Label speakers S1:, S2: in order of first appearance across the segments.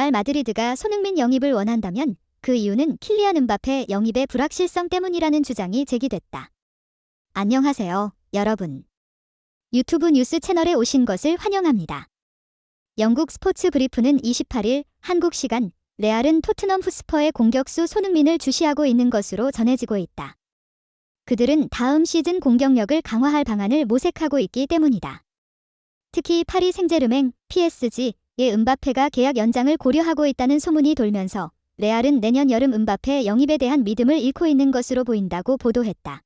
S1: 레알 마드리드가 손흥민 영입을 원한다면 그 이유는 킬리안 음바페 영입의 불확실성 때문이라는 주장이 제기됐다. 안녕하세요, 여러분. 유튜브 뉴스 채널에 오신 것을 환영합니다. 영국 스포츠 브리프는 28일 한국 시간 레알은 토트넘 후스퍼의 공격수 손흥민을 주시하고 있는 것으로 전해지고 있다. 그들은 다음 시즌 공격력을 강화할 방안을 모색하고 있기 때문이다. 특히 파리 생제르맹, PSG의 음바페가 계약 연장을 고려하고 있다는 소문이 돌면서 레알은 내년 여름 음바페 영입에 대한 믿음을 잃고 있는 것으로 보인다고 보도했다.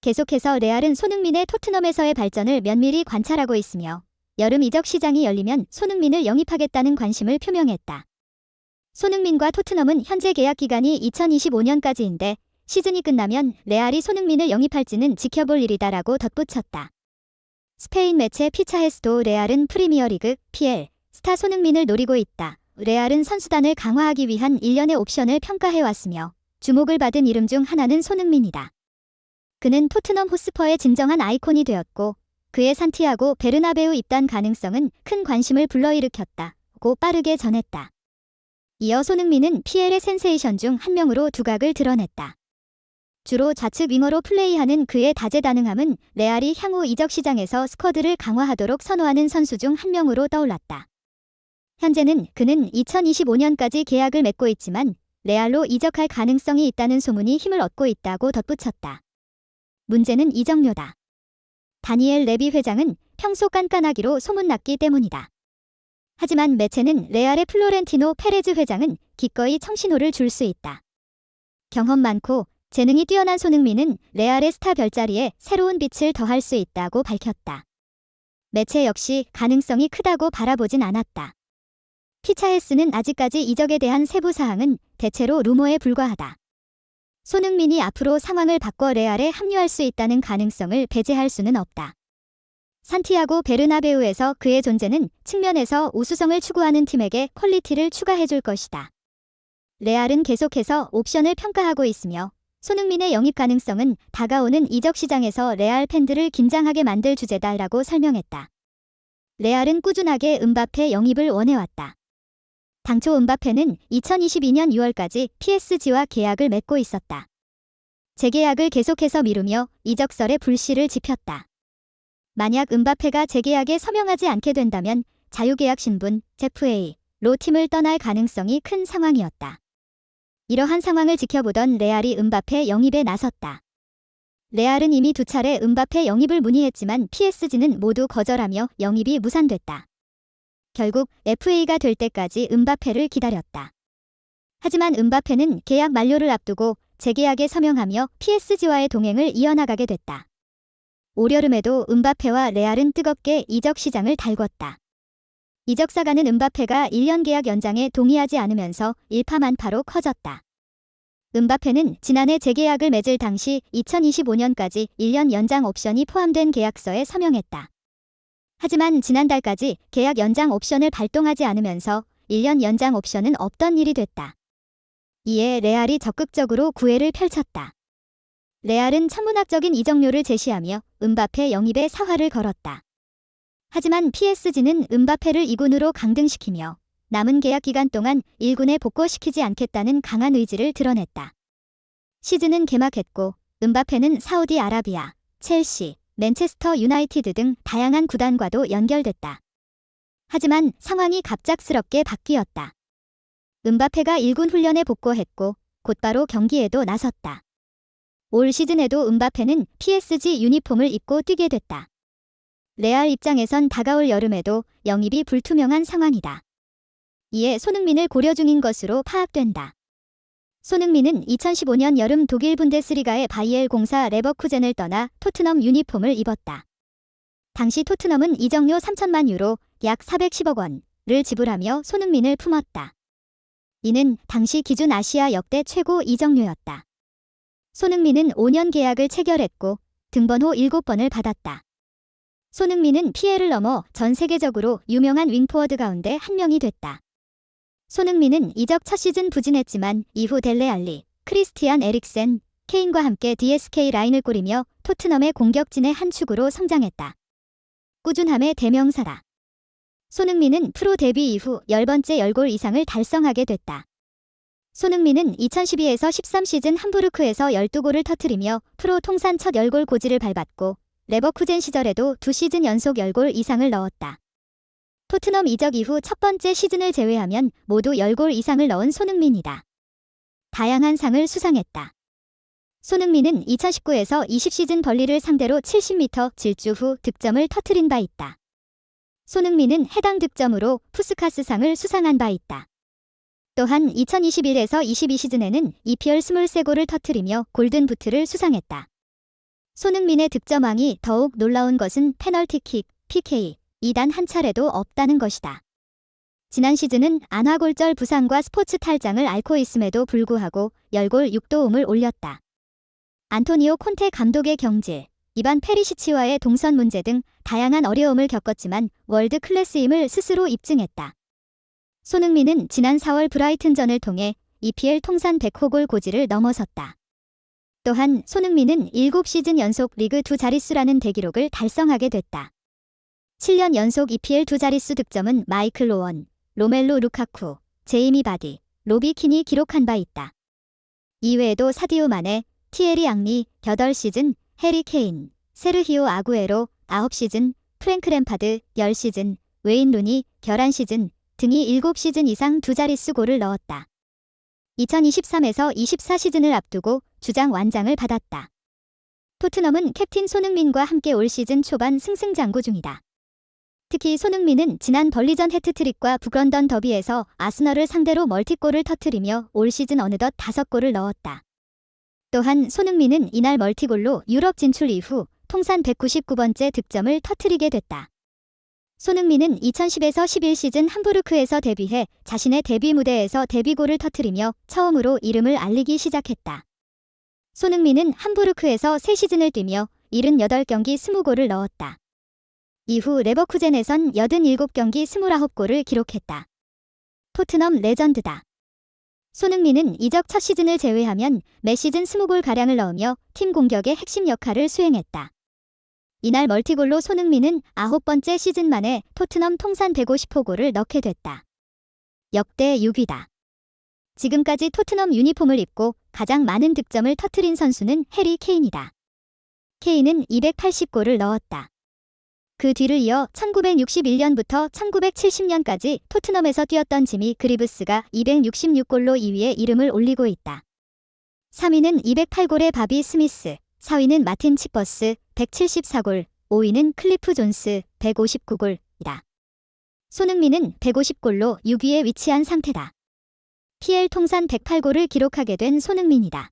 S1: 계속해서 레알은 손흥민의 토트넘에서의 발전을 면밀히 관찰하고 있으며 여름 이적 시장이 열리면 손흥민을 영입하겠다는 관심을 표명했다. 손흥민과 토트넘은 현재 계약 기간이 2025년까지인데 시즌이 끝나면 레알이 손흥민을 영입할지는 지켜볼 일이다라고 덧붙였다. 스페인 매체 피차헤스도 레알은 프리미어리그 PL 스타 손흥민을 노리고 있다. 레알은 선수단을 강화하기 위한 일련의 옵션을 평가해왔으며 주목을 받은 이름 중 하나는 손흥민이다. 그는 토트넘 호스퍼의 진정한 아이콘이 되었고 그의 산티아고 베르나베우 입단 가능성은 큰 관심을 불러일으켰다고 빠르게 전했다. 이어 손흥민은 PL의 센세이션 중 한 명으로 두각을 드러냈다. 주로 좌측 윙어로 플레이하는 그의 다재다능함은 레알이 향후 이적 시장에서 스쿼드를 강화하도록 선호하는 선수 중 한 명으로 떠올랐다. 현재는 그는 2025년까지 계약을 맺고 있지만 레알로 이적할 가능성이 있다는 소문이 힘을 얻고 있다고 덧붙였다. 문제는 이적료다. 다니엘 레비 회장은 평소 깐깐하기로 소문났기 때문이다. 하지만 매체는 레알의 플로렌티노 페레즈 회장은 기꺼이 청신호를 줄 수 있다. 경험 많고 재능이 뛰어난 손흥민은 레알의 스타 별자리에 새로운 빛을 더할 수 있다고 밝혔다. 매체 역시 가능성이 크다고 바라보진 않았다. 피차헤스는 아직까지 이적에 대한 세부 사항은 대체로 루머에 불과하다. 손흥민이 앞으로 상황을 바꿔 레알에 합류할 수 있다는 가능성을 배제할 수는 없다. 산티아고 베르나베우에서 그의 존재는 측면에서 우수성을 추구하는 팀에게 퀄리티를 추가해줄 것이다. 레알은 계속해서 옵션을 평가하고 있으며 손흥민의 영입 가능성은 다가오는 이적 시장에서 레알 팬들을 긴장하게 만들 주제다라고 설명했다. 레알은 꾸준하게 음바페 영입을 원해왔다. 당초 음바페는 2022년 6월까지 PSG와 계약을 맺고 있었다. 재계약을 계속해서 미루며 이적설의 불씨를 지폈다. 만약 음바페가 재계약에 서명하지 않게 된다면 자유계약 신분, FA로 팀을 떠날 가능성이 큰 상황이었다. 이러한 상황을 지켜보던 레알이 음바페 영입에 나섰다. 레알은 이미 2차례 음바페 영입을 문의했지만 PSG는 모두 거절하며 영입이 무산됐다. 결국 FA가 될 때까지 음바페를 기다렸다. 하지만 음바페는 계약 만료를 앞두고 재계약에 서명하며 PSG와의 동행을 이어나가게 됐다. 올여름에도 음바페와 레알은 뜨겁게 이적 시장을 달궜다. 이적사가는 음바페가 1년 계약 연장에 동의하지 않으면서 일파만파로 커졌다. 음바페는 지난해 재계약을 맺을 당시 2025년까지 1년 연장 옵션이 포함된 계약서에 서명했다. 하지만 지난달까지 계약 연장 옵션을 발동하지 않으면서 1년 연장 옵션은 없던 일이 됐다. 이에 레알이 적극적으로 구애를 펼쳤다. 레알은 천문학적인 이적료를 제시하며 음바페 영입에 사활을 걸었다. 하지만 PSG는 음바페를 2군으로 강등시키며 남은 계약 기간 동안 1군에 복귀시키지 않겠다는 강한 의지를 드러냈다. 시즌은 개막했고 음바페는 사우디아라비아, 첼시, 맨체스터 유나이티드 등 다양한 구단과도 연결됐다. 하지만 상황이 갑작스럽게 바뀌었다. 음바페가 1군 훈련에 복귀했고 곧바로 경기에도 나섰다. 올 시즌에도 음바페는 PSG 유니폼을 입고 뛰게 됐다. 레알 입장에선 다가올 여름에도 영입이 불투명한 상황이다. 이에 손흥민을 고려 중인 것으로 파악된다. 손흥민은 2015년 여름 독일 분데스리가의 바이엘 공사 레버쿠젠을 떠나 토트넘 유니폼을 입었다. 당시 토트넘은 이적료 3천만 유로 약 410억 원을 지불하며 손흥민을 품었다. 이는 당시 기준 아시아 역대 최고 이적료였다. 손흥민은 5년 계약을 체결했고 등번호 7번을 받았다. 손흥민은 피에를 넘어 전 세계적으로 유명한 윙포워드 가운데 한 명이 됐다. 손흥민은 이적 첫 시즌 부진했지만 이후 델레 알리, 크리스티안 에릭센, 케인과 함께 DSK 라인을 꾸리며 토트넘의 공격진의 한 축으로 성장했다. 꾸준함의 대명사다. 손흥민은 프로 데뷔 이후 10번째 10골 이상을 달성하게 됐다. 손흥민은 2012에서 13 시즌 함부르크에서 12골을 터뜨리며 프로 통산 첫 10골 고지를 밟았고 레버쿠젠 시절에도 2시즌 연속 10골 이상을 넣었다. 토트넘 이적 이후 첫 번째 시즌을 제외하면 모두 10골 이상을 넣은 손흥민이다. 다양한 상을 수상했다. 손흥민은 2019에서 20시즌 벌리를 상대로 70m 질주 후 득점을 터뜨린 바 있다. 손흥민은 해당 득점으로 푸스카스상을 수상한 바 있다. 또한 2021에서 22시즌에는 EPL 23골을 터뜨리며 골든부트를 수상했다. 손흥민의 득점왕이 더욱 놀라운 것은 페널티킥, PK, 2단 한 차례도 없다는 것이다. 지난 시즌은 안화골절 부상과 스포츠 탈장을 앓고 있음에도 불구하고 10골 6도움을 올렸다. 안토니오 콘테 감독의 경질, 이반 페리시치와의 동선 문제 등 다양한 어려움을 겪었지만 월드 클래스임을 스스로 입증했다. 손흥민은 지난 4월 브라이튼전을 통해 EPL 통산 100호 골 고지를 넘어섰다. 또한 손흥민은 7시즌 연속 리그 두 자릿수라는 대기록을 달성하게 됐다. 7년 연속 EPL 두 자릿수 득점은 마이클 오원, 로멜로 루카쿠, 제이미 바디, 로비 킨이 기록한 바 있다. 이외에도 사디오 마네, 티에리 앙리 8시즌, 해리 케인, 세르히오 아구에로 9시즌, 프랭크 램파드 10시즌, 웨인 루니 11시즌 등이 7시즌 이상 두 자릿수 골을 넣었다. 2023에서 24시즌을 앞두고 주장 완장을 받았다. 토트넘은 캡틴 손흥민과 함께 올 시즌 초반 승승장구 중이다. 특히 손흥민은 지난 벌리전 해트트릭과 북런던 더비에서 아스널을 상대로 멀티골을 터뜨리며 올 시즌 어느덧 5골을 넣었다. 또한 손흥민은 이날 멀티골로 유럽 진출 이후 통산 199번째 득점을 터뜨리게 됐다. 손흥민은 2010에서 11 시즌 함부르크에서 데뷔해 자신의 데뷔 무대에서 데뷔골을 터뜨리며 처음으로 이름을 알리기 시작했다. 손흥민은 함부르크에서 3시즌을 뛰며 78경기 20골을 넣었다. 이후 레버쿠젠에선 87경기 29골을 기록했다. 토트넘 레전드다. 손흥민은 이적 첫 시즌을 제외하면 매 시즌 20골가량을 넣으며 팀 공격의 핵심 역할을 수행했다. 이날 멀티골로 손흥민은 9번째 시즌 만에 토트넘 통산 150호 골을 넣게 됐다. 역대 6위다. 지금까지 토트넘 유니폼을 입고 가장 많은 득점을 터뜨린 선수는 해리 케인이다. 케인은 280골을 넣었다. 그 뒤를 이어 1961년부터 1970년까지 토트넘에서 뛰었던 지미 그리브스가 266골로 2위에 이름을 올리고 있다. 3위는 208골의 바비 스미스, 4위는 마틴 치퍼스 174골, 5위는 클리프 존스 159골이다. 손흥민은 150골로 6위에 위치한 상태다. PL 통산 108골을 기록하게 된 손흥민이다.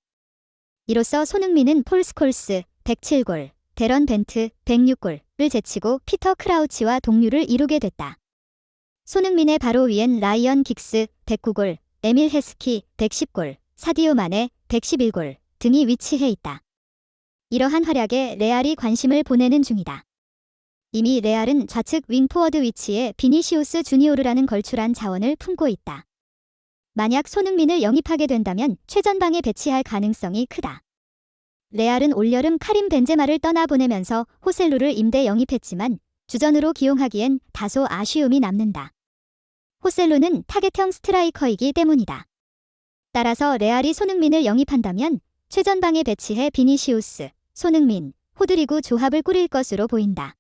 S1: 이로써 손흥민은 폴 스콜스 107골, 데런 벤트 106골을 제치고 피터 크라우치와 동률을 이루게 됐다. 손흥민의 바로 위엔 라이언 긱스 109골, 에밀 헤스키 110골, 사디오 마네 111골 등이 위치해 있다. 이러한 활약에 레알이 관심을 보내는 중이다. 이미 레알은 좌측 윙포워드 위치에 비니시우스 주니오르라는 걸출한 자원을 품고 있다. 만약 손흥민을 영입하게 된다면 최전방에 배치할 가능성이 크다. 레알은 올여름 카림 벤제마를 떠나보내면서 호셀루를 임대 영입했지만 주전으로 기용하기엔 다소 아쉬움이 남는다. 호셀루는 타겟형 스트라이커이기 때문이다. 따라서 레알이 손흥민을 영입한다면 최전방에 배치해 비니시우스, 손흥민, 호드리구 조합을 꾸릴 것으로 보인다.